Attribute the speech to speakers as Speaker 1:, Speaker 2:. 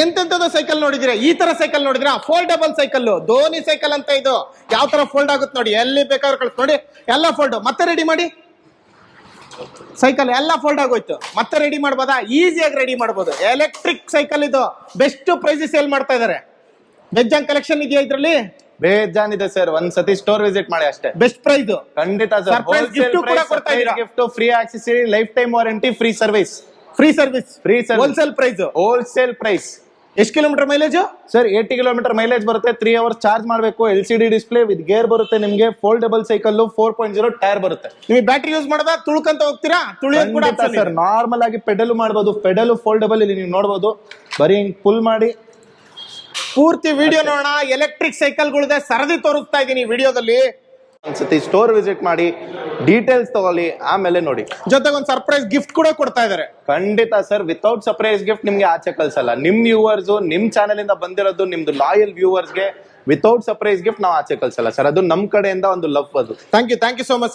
Speaker 1: ಎಂತೆಂತದ cycle ನೋಡಿದಿರಾ? ಈ ತರ cycle ನೋಡಿದ್ರಾ? ಫೋಲ್ಡಬಲ್ ಸೈಕಲ್, ಧೋನಿ ಸೈಕಲ್ ಅಂತ ಇದು. ಯಾವ ತರ ಫೋಲ್ಡ್ ಆಗುತ್ತೆ ನೋಡಿ, ಎಲ್ಲಿ ಬೇಕಾದ್ರೂ ಕಳ್ಸಿ ನೋಡಿ, ಎಲ್ಲ ಫೋಲ್ಡ್. ಮತ್ತೆ ರೆಡಿ ಮಾಡಿ ಸೈಕಲ್, ಎಲ್ಲ ಫೋಲ್ಡ್ ಆಗೋಯ್ತು. ಮತ್ತೆ ರೆಡಿ ಮಾಡ್ಬೋದಾ? ಈಸಿಯಾಗಿ ರೆಡಿ ಮಾಡ್ಬೋದು. ಎಲೆಕ್ಟ್ರಿಕ್ ಸೈಕಲ್ ಇದು. ಬೆಸ್ಟ್ ಪ್ರೈಸ್ ಸೇಲ್ ಮಾಡ್ತಾ ಇದಾರೆ. ಬೆಜ್ಜಾನ್ ಕಲೆಕ್ಷನ್ ಇದೆಯಾ ಇದ್ರಲ್ಲಿ?
Speaker 2: ಬೇಜಾನ್ ಇದೆ ಸರ್, ಒಂದ್ ಸತಿ ಸ್ಟೋರ್ ವಿಸಿಟ್ ಮಾಡಿ ಅಷ್ಟೇ.
Speaker 1: ಬೆಸ್ಟ್ ಪ್ರೈಸ್
Speaker 2: ಖಂಡಿತ ಸರ್.
Speaker 1: ಗಿಫ್ಟ್ ಕೂಡ ಕೊಡ್ತಾ ಇದ್ದೀರಾ.
Speaker 2: Gift, free accessory, life time warranty, free service.
Speaker 1: Free service,
Speaker 2: free service,
Speaker 1: wholesale price.
Speaker 2: Wholesale price.
Speaker 1: ಎಷ್ಟು kilometre mileage
Speaker 2: sir? 80 kilometre mileage ಬರುತ್ತೆ. 3 ಅವರ್ಸ್ ಚಾರ್ಜ್ ಮಾಡಬೇಕು. LCD ಡಿಸ್ಪ್ಲೇ ವಿತ್ ಗೇರ್ ಬರುತ್ತೆ ನಿಮ್ಗೆ. Foldable cycle 4.0 tyre ಬರುತ್ತೆ.
Speaker 1: ನೀವು ಬ್ಯಾಟ್ರಿ ಯೂಸ್ ಮಾಡೋದಾ? ತುಳ್ಕಂತ ಹೋಗ್ತೀರಾ? ತುಳಿಯೋದು ಕೂಡ
Speaker 2: ಸರ್ ನಾರ್ಮಲ್ ಆಗಿ ಪೆಡಲ್ ಮಾಡಬಹುದು. ಪೆಡಲ್ ಫೋಲ್ಡಬಲ್ ಇಲ್ಲಿ ನೀವು ನೋಡಬಹುದು. ಬರೀ ಹಿಂಗ್ ಪುಲ್ ಮಾಡಿ
Speaker 1: ಪೂರ್ತಿ ವಿಡಿಯೋ ನೋಡೋಣ. ಎಲೆಕ್ಟ್ರಿಕ್ ಸೈಕಲ್ಗಳಿದೆ, ಸರದಿ ತೋರಿಸ್ತಾ ಇದೀನಿ ವಿಡಿಯೋದಲ್ಲಿ.
Speaker 2: ಒಂದ್ಸತಿ ಸ್ಟೋರ್ ವಿಸಿಟ್ ಮಾಡಿ, ಡೀಟೇಲ್ಸ್ ತಗೊಳ್ಳಿ, ಆಮೇಲೆ ನೋಡಿ.
Speaker 1: ಜೊತೆಗೆ ಒಂದು ಸರ್ಪ್ರೈಸ್ ಗಿಫ್ಟ್ ಕೂಡ ಕೊಡ್ತಾ ಇದಾರೆ.
Speaker 2: ಖಂಡಿತ ಸರ್, ವಿತೌಟ್ ಸರ್ಪ್ರೈಸ್ ಗಿಫ್ಟ್ ನಿಮ್ಗೆ ಆಚೆ ಕಳ್ಸಲ್ಲ. ನಿಮ್ ವ್ಯೂವರ್ಸ್, ನಿಮ್ ಚಾನೆಲ್ ಇಂದ ಬಂದಿರೋದು, ನಿಮ್ದು ಲಾಯಲ್ ವ್ಯೂವರ್ಸ್ಗೆ ವಿತೌಟ್ ಸರ್ಪ್ರೈಸ್ ಗಿಫ್ಟ್ ನಾವು ಆಚೆ ಕಳ್ಸಲ್ಲ ಸರ್. ಅದು ನಮ್ ಕಡೆಯಿಂದ ಒಂದು ಲವ್. ಅದು
Speaker 1: ಥ್ಯಾಂಕ್ ಯು ಸೋ ಮಚ್.